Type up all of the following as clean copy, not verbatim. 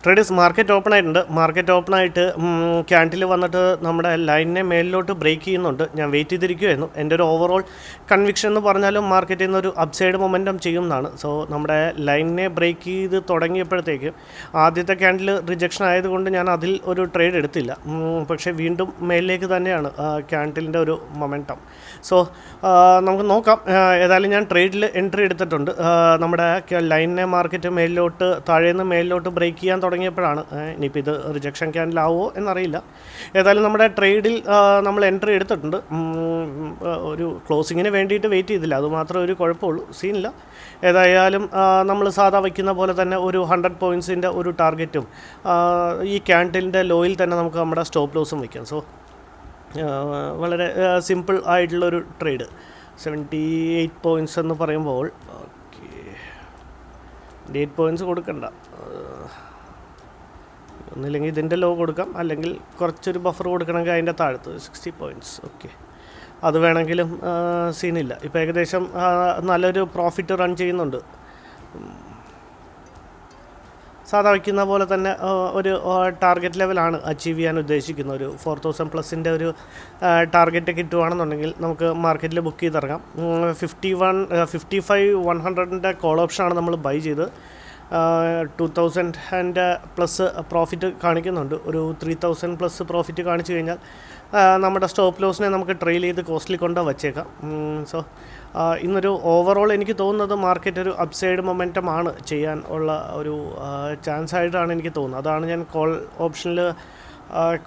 Traders market open ആയിട്ടുണ്ട്. Market open ആയിട്ട് candle വന്നിട്ട് നമ്മുടെ ലൈനിനെ മേലിലോട്ട് ബ്രേക്ക് ചെയ്യുന്നുണ്ട്. ഞാൻ വെയിറ്റ് ചെയ്തിരിക്കുമായിരുന്നു. എൻ്റെ ഒരു ഓവറോൾ കൺവിക്ഷൻ എന്ന് പറഞ്ഞാലും മാർക്കറ്റിൽ നിന്നൊരു അപ്സൈഡ് മൊമെൻറ്റം ചെയ്യുന്നതാണ്. സോ നമ്മുടെ ലൈനിനെ ബ്രേക്ക് ചെയ്ത് തുടങ്ങിയപ്പോഴത്തേക്ക് ആദ്യത്തെ ക്യാൻഡിൽ റിജക്ഷൻ ആയതുകൊണ്ട് ഞാൻ അതിൽ ഒരു ട്രേഡ് എടുത്തില്ല. പക്ഷേ വീണ്ടും മേലിലേക്ക് തന്നെയാണ് ക്യാൻഡിലിൻ്റെ ഒരു മൊമെൻറ്റം. സോ നമുക്ക് നോക്കാം. ഏതായാലും ഞാൻ ട്രേഡിൽ എൻട്രി എടുത്തിട്ടുണ്ട്. നമ്മുടെ ലൈനിനെ മാർക്കറ്റ് മേലിലോട്ട് താഴേന്ന് മേലിലോട്ട് ബ്രേക്ക് ചെയ്യാൻ തുടങ്ങിയപ്പോഴാണ്. ഇനിയിപ്പോൾ ഇത് റിജക്ഷൻ ക്യാൻഡിലാവോ എന്നറിയില്ല. ഏതായാലും നമ്മുടെ ട്രേഡിൽ നമ്മൾ എൻട്രി എടുത്തിട്ടുണ്ട്. ഒരു ക്ലോസിങ്ങിന് വേണ്ടിയിട്ട് വെയിറ്റ് ചെയ്തില്ല, അതുമാത്രമേ ഒരു കുഴപ്പമുള്ളൂ, സീനില്ല. ഏതായാലും നമ്മൾ സാധാ വയ്ക്കുന്ന പോലെ തന്നെ ഒരു 100 പോയിൻറ്റ്സിൻ്റെ ഒരു ടാർഗറ്റും ഈ ക്യാൻഡിലിൻ്റെ ലോയിൽ തന്നെ നമുക്ക് നമ്മുടെ സ്റ്റോപ്പ് ലോസും വയ്ക്കാം. സോ വളരെ സിമ്പിൾ ആയിട്ടുള്ളൊരു ട്രേഡ്. 78 പോയിൻറ്റ്സ് എന്ന് പറയുമ്പോൾ 8 പോയിൻറ്റ്സ് കൊടുക്കണ്ട, ഒന്നില്ലെങ്കിൽ ഇതിൻ്റെ ലോ കൊടുക്കാം, അല്ലെങ്കിൽ കുറച്ചൊരു ബഫർ കൊടുക്കണമെങ്കിൽ അതിൻ്റെ താഴത്ത് 60 പോയിൻറ്റ്സ്. ഓക്കെ, അത് വേണമെങ്കിലും സീനില്ല. ഇപ്പോൾ ഏകദേശം നല്ലൊരു പ്രോഫിറ്റ് റൺ ചെയ്യുന്നുണ്ട്. സാധാ വയ്ക്കുന്ന പോലെ തന്നെ ഒരു ടാർഗറ്റ് ലെവലാണ് അച്ചീവ് ചെയ്യാൻ ഉദ്ദേശിക്കുന്നത്. ഒരു 4000 പ്ലസിൻ്റെ ഒരു ടാർഗറ്റ് കിട്ടുകയാണെന്നുണ്ടെങ്കിൽ നമുക്ക് മാർക്കറ്റിൽ ബുക്ക് ചെയ്തിറങ്ങാം. 55 100ൻ്റെ കോൾ ഓപ്ഷനാണ് നമ്മൾ ബൈ ചെയ്ത് 2000 പ്ലസ് പ്രോഫിറ്റ് കാണിക്കുന്നുണ്ട്. ഒരു 3000 പ്ലസ് പ്രോഫിറ്റ് കാണിച്ചു കഴിഞ്ഞാൽ നമ്മുടെ സ്റ്റോപ്പ് ലോസിനെ നമുക്ക് ട്രെയിൽ ചെയ്ത് കോസ്റ്റ്ലി കൊണ്ട് വച്ചേക്കാം. സോ ഇന്നൊരു ഓവറോൾ എനിക്ക് തോന്നുന്നത് മാർക്കറ്റ് ഒരു അപ്സൈഡ് മൊമെൻറ്റം ആണ് ചെയ്യാൻ ഉള്ള ഒരു ചാൻസ് ആയിട്ടാണ് എനിക്ക് തോന്നുന്നത്. അതാണ് ഞാൻ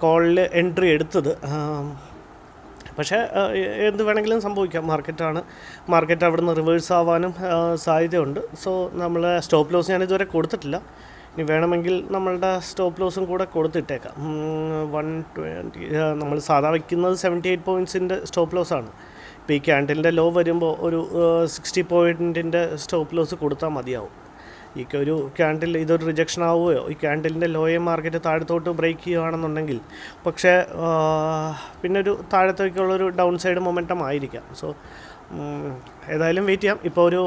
കോളിൽ എൻട്രി എടുത്തത്. പക്ഷേ എന്ത് വേണമെങ്കിലും സംഭവിക്കാം. മാർക്കറ്റ് അവിടെ നിന്ന് റിവേഴ്സ് ആവാനും സാധ്യതയുണ്ട്. സോ നമ്മൾ സ്റ്റോപ്പ് ലോസ് ഞാനിതുവരെ കൊടുത്തിട്ടില്ല. ഇനി വേണമെങ്കിൽ നമ്മളുടെ സ്റ്റോപ്പ് ലോസും കൂടെ കൊടുത്തിട്ടേക്കാം. 120 നമ്മൾ സാധാ വയ്ക്കുന്നത് 78 പോയിൻറ്റ്സിൻ്റെ സ്റ്റോപ്പ് ലോസാണ്. ഇപ്പോൾ ഈ ക്യാൻഡിലിൻ്റെ ലോ വരുമ്പോൾ ഒരു 60 പോയിൻറ്റിൻ്റെ സ്റ്റോപ്പ് ലോസ് കൊടുത്താൽ മതിയാവും. ഈ ഒരു ക്യാൻഡിൽ ഇതൊരു റിജക്ഷൻ ആവുകയോ ഈ ക്യാൻഡിലിൻ്റെ ലോയെ മാർക്കറ്റ് താഴത്തോട്ട് ബ്രേക്ക് ചെയ്യുകയാണെന്നുണ്ടെങ്കിൽ പക്ഷേ പിന്നെ ഒരു താഴത്തേക്കുള്ളൊരു ഡൗൺ സൈഡ് മൊമെൻറ്റം ആയിരിക്കാം. സോ ഏതായാലും വെയിറ്റ് ചെയ്യാം. ഇപ്പോൾ ഒരു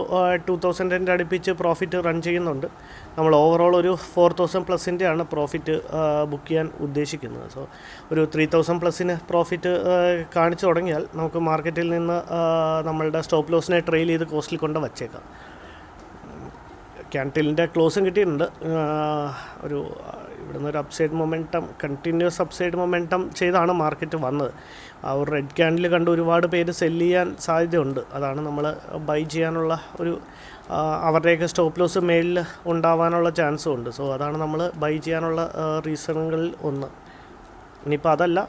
2000 അടുപ്പിച്ച് പ്രോഫിറ്റ് റൺ ചെയ്യുന്നുണ്ട്. നമ്മൾ ഓവറോൾ ഒരു 4000 പ്ലസിൻ്റെയാണ് പ്രോഫിറ്റ് ബുക്ക് ചെയ്യാൻ ഉദ്ദേശിക്കുന്നത്. സോ ഒരു 3000 പ്ലസിന് പ്രോഫിറ്റ് കാണിച്ചു തുടങ്ങിയാൽ നമുക്ക് മാർക്കറ്റിൽ നിന്ന് നമ്മളുടെ സ്റ്റോപ്പ് ലോസിനെ ട്രെയിൽ ചെയ്ത് കോസ്റ്റിൽ കൊണ്ട് വച്ചേക്കാം. ക്യാൻഡിലിൻ്റെ ക്ലോസും കിട്ടിയിട്ടുണ്ട്. ഒരു ഇവിടുന്ന് ഒരു upside momentum, continuous upside momentum ചെയ്താണ് മാർക്കറ്റ് വന്നത്. ആ ഒരു റെഡ് ക്യാൻഡിൽ കണ്ട് ഒരുപാട് പേര് സെല്ല് ചെയ്യാൻ സാധ്യതയുണ്ട്. അതാണ് നമ്മൾ ബൈ ചെയ്യാനുള്ള ഒരു അവരുടെയൊക്കെ സ്റ്റോപ്പ് ലോസ് മേലിൽ ഉണ്ടാവാനുള്ള ചാൻസും ഉണ്ട്. സോ അതാണ് നമ്മൾ ബൈ ചെയ്യാനുള്ള റീസണുകളിൽ ഒന്ന്. ഇനിയിപ്പോൾ അതല്ല,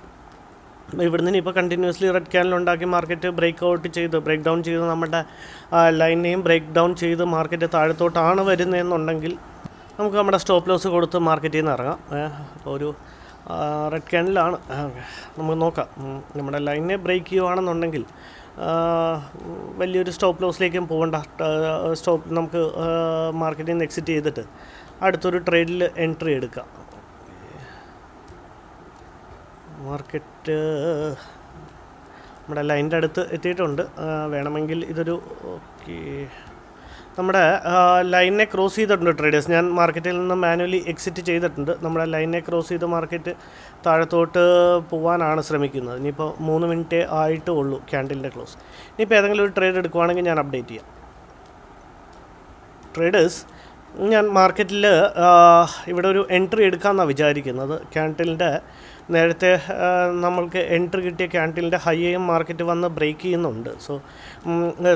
ഇവിടുന്ന് ഇനിയിപ്പോൾ കണ്ടിന്യൂസ്ലി റെഡ് ക്യാൻഡിൽ ഉണ്ടാക്കി മാർക്കറ്റ് ബ്രേക്ക് ഡൗൺ ചെയ്ത് നമ്മുടെ ലൈനെയും ബ്രേക്ക് ഡൗൺ ചെയ്ത് മാർക്കറ്റ് താഴത്തോട്ടാണ് വരുന്നതെന്നുണ്ടെങ്കിൽ നമുക്ക് നമ്മുടെ സ്റ്റോപ്പ് ലോസ് കൊടുത്ത് മാർക്കറ്റിൽ നിന്ന് ഇറങ്ങാം. അപ്പോൾ ഒരു റെഡ് ക്യാൻഡിലാണ് നമുക്ക് നോക്കാം. നമ്മുടെ ലൈനെ ബ്രേക്ക് ചെയ്യുകയാണെന്നുണ്ടെങ്കിൽ വലിയൊരു സ്റ്റോപ്പ് ലോസിലേക്കും പോകേണ്ട. നമുക്ക് മാർക്കറ്റിൽ നിന്ന് എക്സിറ്റ് ചെയ്തിട്ട് അടുത്തൊരു ട്രേഡിൽ എൻട്രി എടുക്കാം. മാർക്കറ്റ് നമ്മുടെ ലൈനിൻ്റെ അടുത്ത് എത്തിയിട്ടുണ്ട്. വേണമെങ്കിൽ ഇതൊരു ഓക്കെ, നമ്മുടെ ലൈനിനെ ക്രോസ് ചെയ്തിട്ടുണ്ട് ട്രേഡേഴ്സ്. ഞാൻ മാർക്കറ്റിൽ നിന്ന് മാനുവലി എക്സിറ്റ് ചെയ്തിട്ടുണ്ട്. നമ്മുടെ ലൈനിനെ ക്രോസ് ചെയ്ത് മാർക്കറ്റ് താഴത്തോട്ട് പോകാനാണ് ശ്രമിക്കുന്നത്. ഇനിയിപ്പോൾ 3 മിനിറ്റേ ആയിട്ടേ ഉള്ളൂ ക്യാൻഡിലിൻ്റെ ക്ലോസ്. ഇനിയിപ്പോൾ ഏതെങ്കിലും ഒരു ട്രേഡ് എടുക്കുവാണെങ്കിൽ ഞാൻ അപ്ഡേറ്റ് ചെയ്യാം. ട്രേഡേഴ്സ്, ഞാൻ മാർക്കറ്റിൽ ഇവിടെ ഒരു എൻട്രി എടുക്കാമെന്നാണ് വിചാരിക്കുന്നത്. ക്യാൻഡിലിൻ്റെ നേരത്തെ നമ്മൾക്ക് എൻട്രി കിട്ടിയ ക്യാൻഡിലിൻ്റെ ഹൈയും മാർക്കറ്റ് വന്ന് ബ്രേക്ക് ചെയ്യുന്നുണ്ട്. സോ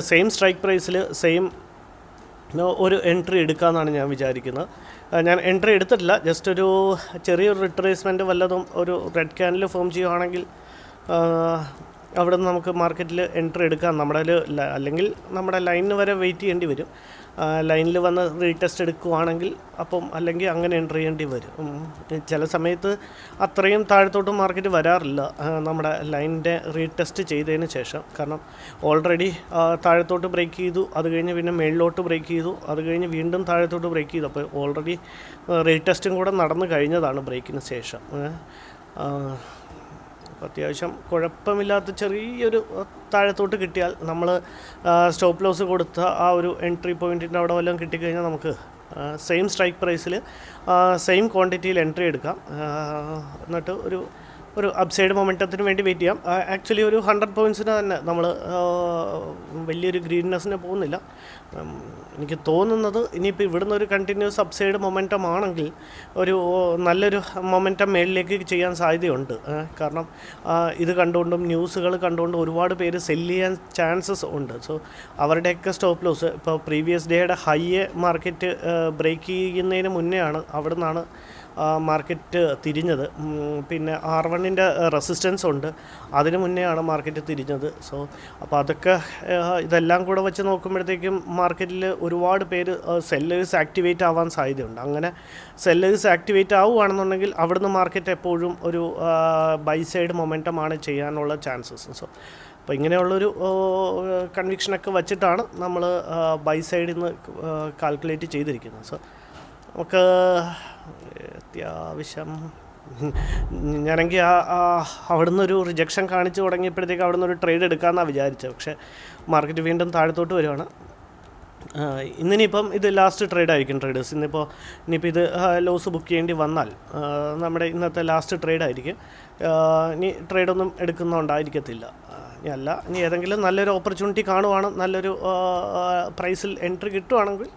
സെയിം സ്ട്രൈക്ക് പ്രൈസിൽ ഒരു എൻട്രി എടുക്കാമെന്നാണ് ഞാൻ വിചാരിക്കുന്നത്. ഞാൻ എൻട്രി എടുത്തിട്ടില്ല, ജസ്റ്റ് ഒരു ചെറിയൊരു റിട്രേസ്മെൻറ്റ് വല്ലതും ഒരു റെഡ് ക്യാൻഡിൽ ഫോം ചെയ്യുകയാണെങ്കിൽ അവിടെ നിന്ന് നമുക്ക് മാർക്കറ്റിൽ എൻട്രി എടുക്കാം. അല്ലെങ്കിൽ നമ്മുടെ ലൈനിന് വരെ വെയിറ്റ് ചെയ്യേണ്ടി വരും. ലൈനിൽ വന്ന് റീടെസ്റ്റ് എടുക്കുകയാണെങ്കിൽ അപ്പം അല്ലെങ്കിൽ അങ്ങനെ എൻട്രി ചെയ്യേണ്ടി വരും. ചില സമയത്ത് അത്രയും താഴത്തോട്ട് മാർക്കറ്റ് വരാറില്ല നമ്മുടെ ലൈനിൻ്റെ റീടെസ്റ്റ് ചെയ്തതിന് ശേഷം. കാരണം ഓൾറെഡി താഴത്തോട്ട് ബ്രേക്ക് ചെയ്തു, അത് കഴിഞ്ഞ് പിന്നെ മേളിലോട്ട് ബ്രേക്ക് ചെയ്തു, അത് കഴിഞ്ഞ് വീണ്ടും താഴത്തോട്ട് ബ്രേക്ക് ചെയ്തു. അപ്പോൾ ഓൾറെഡി റീടെസ്റ്റും കൂടെ നടന്നു കഴിഞ്ഞതാണ് ബ്രേക്കിന് ശേഷം. അത്യാവശ്യം കുഴപ്പമില്ലാത്ത ചെറിയൊരു താഴത്തോട്ട് കിട്ടിയാൽ നമ്മൾ സ്റ്റോപ്പ് ലോസ് കൊടുത്ത ആ ഒരു എൻട്രി പോയിൻറ്റിൻ്റെ അവിടെ വല്ലതും കിട്ടിക്കഴിഞ്ഞാൽ നമുക്ക് സെയിം സ്ട്രൈക്ക് പ്രൈസിൽ സെയിം ക്വാണ്ടിറ്റിയിൽ എൻട്രി എടുക്കാം. എന്നിട്ട് ഒരു അപ്സൈഡ് മൊമെൻറ്റത്തിന് വേണ്ടി വെയിറ്റ് ചെയ്യാം. ആക്ച്വലി ഒരു 100 പോയിൻറ്റ്സിന് തന്നെ നമ്മൾ വലിയൊരു ഗ്രീൻനെസ്സിന് പോകുന്നില്ല. എനിക്ക് തോന്നുന്നത് ഇനിയിപ്പോൾ ഇവിടുന്ന് ഒരു കണ്ടിന്യൂസ് അപ്സൈഡ് മൊമെൻറ്റം ആണെങ്കിൽ ഒരു നല്ലൊരു മൊമെൻറ്റം മേളിലേക്ക് ചെയ്യാൻ സാധ്യതയുണ്ട്. കാരണം ഇത് കണ്ടുകൊണ്ടും ന്യൂസുകൾ കണ്ടുകൊണ്ടും ഒരുപാട് പേര് സെല്ല് ചെയ്യാൻ ചാൻസസ് ഉണ്ട്. സോ അവരുടെയൊക്കെ സ്റ്റോപ്പ് ലോസ് ഇപ്പോൾ പ്രീവിയസ് ഡേയുടെ ഹൈയെ മാർക്കറ്റ് ബ്രേക്ക് ചെയ്യുന്നതിന് മുന്നേ ആണ് അവിടെ നിന്നാണ് മാർക്കറ്റ് തിരിഞ്ഞത്. പിന്നെ R1ൻ്റെ റെസിസ്റ്റൻസ് ഉണ്ട്, അതിന് മുന്നേ ആണ് മാർക്കറ്റ് തിരിഞ്ഞത്. സോ അപ്പോൾ അതൊക്കെ ഇതെല്ലാം കൂടെ വെച്ച് നോക്കുമ്പോഴത്തേക്കും മാർക്കറ്റിൽ ഒരുപാട് പേര് സെല്ലേഴ്സ് ആക്ടിവേറ്റ് ആവാൻ സാധ്യതയുണ്ട്. അങ്ങനെ സെല്ലേഴ്സ് ആക്ടിവേറ്റ് ആവുകയാണെന്നുണ്ടെങ്കിൽ അവിടുന്ന് മാർക്കറ്റ് എപ്പോഴും ഒരു ബൈ സൈഡ് മൊമെൻറ്റമാണ് ചെയ്യാനുള്ള ചാൻസസ്. സോ അപ്പോൾ ഇങ്ങനെയുള്ളൊരു കൺവിക്ഷനൊക്കെ വച്ചിട്ടാണ് നമ്മൾ ബൈ സൈഡിൽ നിന്ന് കാൽക്കുലേറ്റ് ചെയ്തിരിക്കുന്നത്. സോ നമുക്ക് അത്യാവശ്യം ഞാനെങ്കിൽ അവിടുന്ന് ഒരു റിജക്ഷൻ കാണിച്ച് തുടങ്ങിയപ്പോഴത്തേക്ക് അവിടുന്ന് ഒരു ട്രേഡ് എടുക്കാമെന്നാണ് വിചാരിച്ചത്. പക്ഷേ മാർക്കറ്റ് വീണ്ടും താഴത്തോട്ട് വരുവാണ്. ഇന്നിനിപ്പം ഇത് ലാസ്റ്റ് ട്രേഡ് ആയിരിക്കും ട്രേഡേഴ്സ്. ഇനിയിപ്പോൾ ഇത് ലോസ് ബുക്ക് ചെയ്യേണ്ടി വന്നാൽ നമ്മുടെ ഇന്നത്തെ ലാസ്റ്റ് ട്രേഡ് ആയിരിക്കും. ഇനി ട്രേഡൊന്നും എടുക്കുന്നതുകൊണ്ടായിരിക്കത്തില്ല. ഇനി ഏതെങ്കിലും നല്ലൊരു ഓപ്പർച്യൂണിറ്റി കാണുവാണ്, നല്ലൊരു പ്രൈസിൽ എൻട്രി കിട്ടുവാണെങ്കിൽ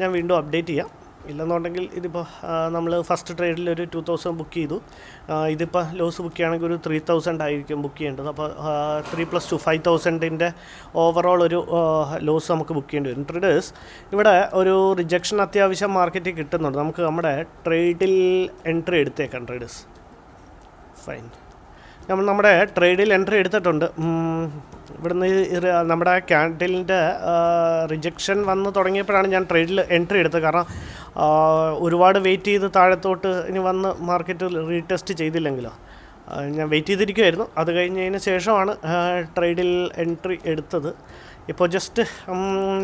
ഞാൻ വീണ്ടും അപ്ഡേറ്റ് ചെയ്യാം. ഇല്ലെന്നുണ്ടെങ്കിൽ ഇതിപ്പോൾ നമ്മൾ ഫസ്റ്റ് ട്രേഡിൽ ഒരു 2000 ബുക്ക് ചെയ്തു. ഇതിപ്പോൾ ലോസ് ബുക്ക് ചെയ്യുകയാണെങ്കിൽ ഒരു 3000 ആയിരിക്കും ബുക്ക് ചെയ്യേണ്ടത്. അപ്പോൾ 3+2 5000ൻ്റെ ഓവറോൾ ഒരു ലോസ് നമുക്ക് ബുക്ക് ചെയ്യേണ്ടി വരും. ട്രേഡേഴ്സ് ഇവിടെ ഒരു റിജക്ഷൻ അത്യാവശ്യം മാർക്കറ്റിൽ കിട്ടുന്നുണ്ട്. നമുക്ക് നമ്മുടെ ട്രേഡിൽ എൻട്രി എടുത്തേക്കാം. ട്രേഡേഴ്സ് ഫൈൻ, നമ്മുടെ ട്രേഡിൽ എൻട്രി എടുത്തിട്ടുണ്ട്. ഇവിടുന്ന് നമ്മുടെ ക്യാൻഡിലിൻ്റെ റിജക്ഷൻ വന്ന് തുടങ്ങിയപ്പോഴാണ് ഞാൻ ട്രേഡിൽ എൻട്രി എടുത്തത്. കാരണം ഒരുപാട് വെയിറ്റ് ചെയ്ത് താഴത്തോട്ട് ഇനി വന്ന് മാർക്കറ്റ് റീടെസ്റ്റ് ചെയ്തില്ലെങ്കിലോ ഞാൻ വെയിറ്റ് ചെയ്തിരിക്കുമായിരുന്നു. അത് കഴിഞ്ഞതിന് ശേഷമാണ് ട്രേഡിൽ എൻട്രി എടുത്തത്. ഇപ്പോൾ ജസ്റ്റ്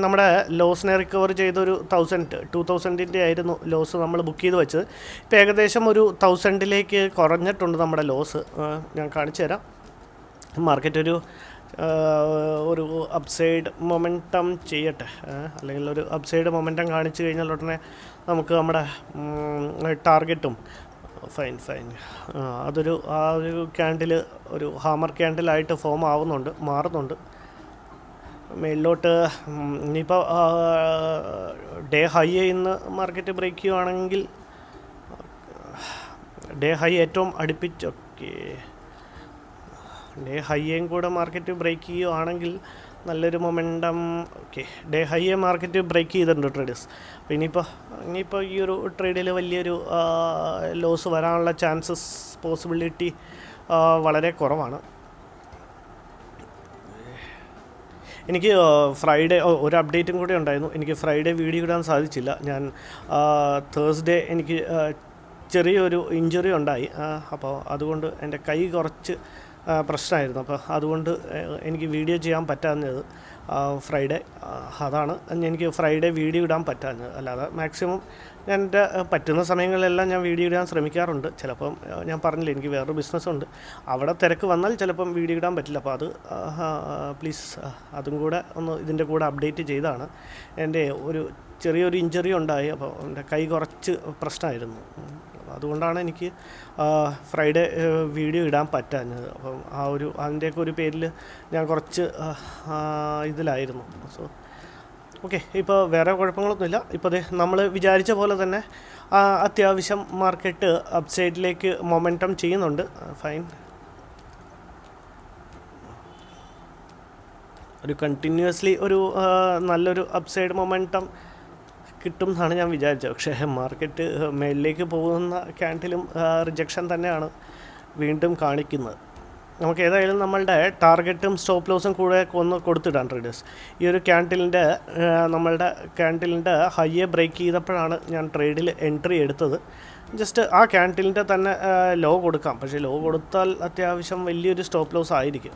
നമ്മുടെ ലോസിനെ റിക്കവർ ചെയ്തൊരു 2000 ആയിരുന്നു ലോസ് നമ്മൾ ബുക്ക് ചെയ്ത് വെച്ചത്. ഇപ്പോൾ ഏകദേശം ഒരു 1000ലേക്ക് കുറഞ്ഞിട്ടുണ്ട് നമ്മുടെ ലോസ്. ഞാൻ കാണിച്ചു തരാം. മാർക്കറ്റ് ഒരു അപ്സൈഡ് മൊമെൻറ്റം ചെയ്യട്ടെ, അല്ലെങ്കിൽ ഒരു അപ്സൈഡ് മൊമെൻറ്റം കാണിച്ചു കഴിഞ്ഞാൽ ഉടനെ നമുക്ക് നമ്മുടെ ടാർഗറ്റും ഫൈൻ അതൊരു ക്യാൻഡിൽ ഒരു ഹാമർ ക്യാൻഡിലായിട്ട് ഫോം ആവുന്നുണ്ട്, മാറുന്നുണ്ട് മേളിലോട്ട്. ഇനിയിപ്പോൾ ഡേ ഹൈ ഇന്ന് മാർക്കറ്റ് ബ്രേക്ക് ചെയ്യുവാണെങ്കിൽ ഡേ ഹൈ ഏറ്റവും അടുപ്പിച്ചൊക്കെ ഡേ ഹൈയും കൂടെ മാർക്കറ്റ് ബ്രേക്ക് ചെയ്യുകയാണെങ്കിൽ നല്ലൊരു മൊമെൻറ്റം. ഓക്കെ, ഡേ ഹൈയെ മാർക്കറ്റ് ബ്രേക്ക് ചെയ്തിട്ടുണ്ട് ട്രേഡേഴ്സ്. അപ്പോൾ ഇനിയിപ്പോൾ ഈ ഒരു ട്രേഡിൽ വലിയൊരു ലോസ് വരാനുള്ള ചാൻസസ് പോസിബിലിറ്റി വളരെ കുറവാണ്. എനിക്ക് ഫ്രൈഡേ ഒരു അപ്ഡേറ്റും കൂടെ ഉണ്ടായിരുന്നു. എനിക്ക് ഫ്രൈഡേ വീഡിയോ ഇടാൻ സാധിച്ചില്ല. ഞാൻ തേഴ്സ്ഡേ എനിക്ക് ചെറിയൊരു ഇഞ്ചുറി ഉണ്ടായി. അപ്പോൾ അതുകൊണ്ട് എൻ്റെ കൈ കുറച്ച് പ്രശ്നമായിരുന്നു. അപ്പോൾ അതുകൊണ്ട് എനിക്ക് വീഡിയോ ചെയ്യാൻ പറ്റാഞ്ഞത് ഫ്രൈഡേ. അതാണ് എനിക്ക് ഫ്രൈഡേ വീഡിയോ ഇടാൻ പറ്റാഞ്ഞത്. അല്ലാതെ മാക്സിമം ഞാൻ എൻ്റെ പറ്റുന്ന സമയങ്ങളിലെല്ലാം ഞാൻ വീഡിയോ ഇടാൻ ശ്രമിക്കാറുണ്ട്. ചിലപ്പം ഞാൻ പറഞ്ഞില്ല, എനിക്ക് വേറൊരു ബിസിനസ്സുണ്ട്, അവിടെ തിരക്ക് വന്നാൽ ചിലപ്പം വീഡിയോ ഇടാൻ പറ്റില്ല. അപ്പോൾ അത് പ്ലീസ് അതും കൂടെ ഒന്ന് ഇതിൻ്റെ കൂടെ അപ്ഡേറ്റ് ചെയ്താണ്. എൻ്റെ ചെറിയൊരു ഇഞ്ചറി ഉണ്ടായി. അപ്പോൾ എൻ്റെ കൈ കുറച്ച് പ്രശ്നമായിരുന്നു. അതുകൊണ്ടാണ് എനിക്ക് ഫ്രൈഡേ വീഡിയോ ഇടാൻ പറ്റാഞ്ഞത്. അപ്പം അതിൻ്റെയൊക്കെ ഒരു പേരിൽ ഞാൻ കുറച്ച് ഇതിലായിരുന്നു. സോ ഓക്കെ, ഇപ്പോൾ വേറെ കുഴപ്പങ്ങളൊന്നുമില്ല. ഇപ്പോൾ നമ്മൾ വിചാരിച്ച പോലെ തന്നെ അത്യാവശ്യം മാർക്കറ്റ് അപ്സൈഡിലേക്ക് മൊമെൻറ്റം ചെയ്യുന്നുണ്ട്. ഫൈൻ, ഒരു കണ്ടിന്യൂസ്ലി നല്ലൊരു അപ്സൈഡ് മൊമെൻറ്റം കിട്ടും എന്നാണ് ഞാൻ വിചാരിച്ചത്. പക്ഷേ മാർക്കറ്റ് മേളിലേക്ക് പോകുന്ന ക്യാൻഡിലും റിജക്ഷൻ തന്നെയാണ് വീണ്ടും കാണിക്കുന്നത്. നമുക്ക് ഏതായാലും നമ്മളുടെ ടാർഗറ്റും സ്റ്റോപ്പ് ലോസും കൂടെ ഒന്ന് കൊടുത്തിടാം ട്രേഡേഴ്സ്. ഈ ഒരു നമ്മളുടെ ക്യാൻഡിലിൻ്റെ ഹൈയെ ബ്രേക്ക് ചെയ്തപ്പോഴാണ് ഞാൻ ട്രേഡിൽ എൻട്രി എടുത്തത്. ജസ്റ്റ് ആ ക്യാൻഡിലിൻ്റെ തന്നെ ലോ കൊടുക്കാം. പക്ഷേ ലോ കൊടുത്താൽ അത്യാവശ്യം വലിയൊരു സ്റ്റോപ്പ് ലോസ് ആയിരിക്കും.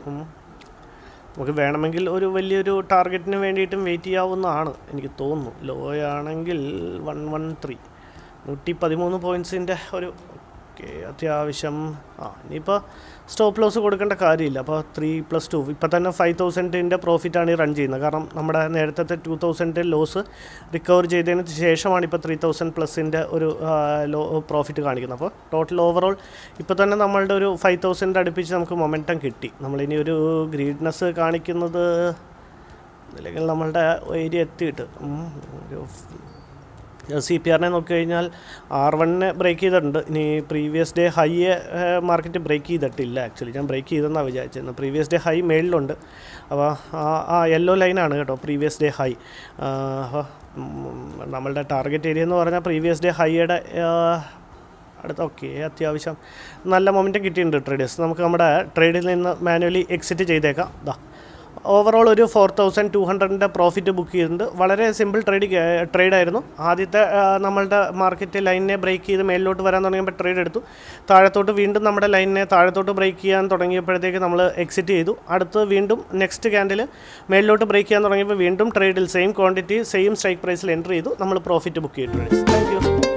നമുക്ക് വേണമെങ്കിൽ ഒരു വലിയൊരു ടാർഗറ്റിന് വേണ്ടിയിട്ടും വെയിറ്റ് ചെയ്യാവുന്നതാണ് എനിക്ക് തോന്നുന്നു. ലോയാണെങ്കിൽ 113 113 പോയിൻറ്റ്സിൻ്റെ ഓക്കെ അത്യാവശ്യം ഇനിയിപ്പോൾ സ്റ്റോപ്പ് ലോസ് കൊടുക്കേണ്ട കാര്യമില്ല. അപ്പോൾ 3+2 ഇപ്പോൾ തന്നെ 5000ൻ്റെ പ്രോഫിറ്റാണ് ഈ റൺ ചെയ്യുന്നത്. കാരണം നമ്മുടെ നേരത്തെ 2000 ലോസ് റിക്കവർ ചെയ്തതിന് ശേഷമാണ് ഇപ്പോൾ 3000+ൻ്റെ ഒരു പ്രോഫിറ്റ് കാണിക്കുന്നത്. അപ്പോൾ ടോട്ടൽ ഓവറോൾ ഇപ്പോൾ തന്നെ നമ്മളുടെ ഒരു 5000 അടുപ്പിച്ച് നമുക്ക് മൊമെൻറ്റം കിട്ടി. നമ്മളിനി ഒരു ഗ്രീഡ്നെസ് കാണിക്കുന്നത് അല്ലെങ്കിൽ നമ്മളുടെ ഏരിയ എത്തിയിട്ട് ഒരു CPR നോക്കി കഴിഞ്ഞാൽ R1 ബ്രേക്ക് ചെയ്തിട്ടുണ്ട്. ഇനി previous day high market break ചെയ്തിട്ടില്ല. ആക്ച്വലി ഞാൻ ബ്രേക്ക് ചെയ്തെന്നാണ് വിചാരിച്ചിരുന്നത്. പ്രീവിയസ് ഡേ ഹൈ മേളിലുണ്ട്. അപ്പോൾ യെല്ലോ ലൈനാണ് കേട്ടോ പ്രീവിയസ് ഡേ ഹൈ. അപ്പോൾ നമ്മളുടെ ടാർഗറ്റ് ഏരിയ എന്ന് പറഞ്ഞാൽ പ്രീവിയസ് ഡേ ഹൈയുടെ അടുത്ത് അത്യാവശ്യം നല്ല മൊമെൻറ്റം കിട്ടിയിട്ടുണ്ട് ട്രേഡേഴ്സ്. നമുക്ക് നമ്മുടെ ട്രേഡിൽ നിന്ന് മാനുവലി എക്സിറ്റ് ചെയ്തേക്കാം. ഓവറോൾ ഒരു 4200ൻ്റെ പ്രോഫിറ്റ് ബുക്ക് ചെയ്തിട്ടുണ്ട്. വളരെ സിമ്പിൾ ട്രേഡായിരുന്നു. ആദ്യത്തെ നമ്മളുടെ മാർക്കറ്റ് ലൈനിനെ ബ്രേക്ക് ചെയ്ത് മേലിലോട്ട് വരാൻ തുടങ്ങിയപ്പോൾ ട്രേഡ് എടുത്തു. താഴത്തോട്ട് വീണ്ടും നമ്മുടെ ലൈനിനെ താഴത്തോട്ട് ബ്രേക്ക് ചെയ്യാൻ തുടങ്ങിയപ്പോഴത്തേക്ക് നമ്മൾ എക്സിറ്റ് ചെയ്തു. അടുത്ത് വീണ്ടും നെക്സ്റ്റ് ക്യാൻഡിൽ മേലിലോട്ട് ബ്രേക്ക് ചെയ്യാൻ തുടങ്ങിയപ്പോൾ വീണ്ടും ട്രേഡിൽ സെയിം ക്വാണ്ടിറ്റി സെയിം സ്ട്രൈക്ക് പ്രൈസിൽ എൻട്രി ചെയ്തു. നമ്മൾ പ്രോഫിറ്റ് ബുക്ക് ചെയ്തു. Thank you.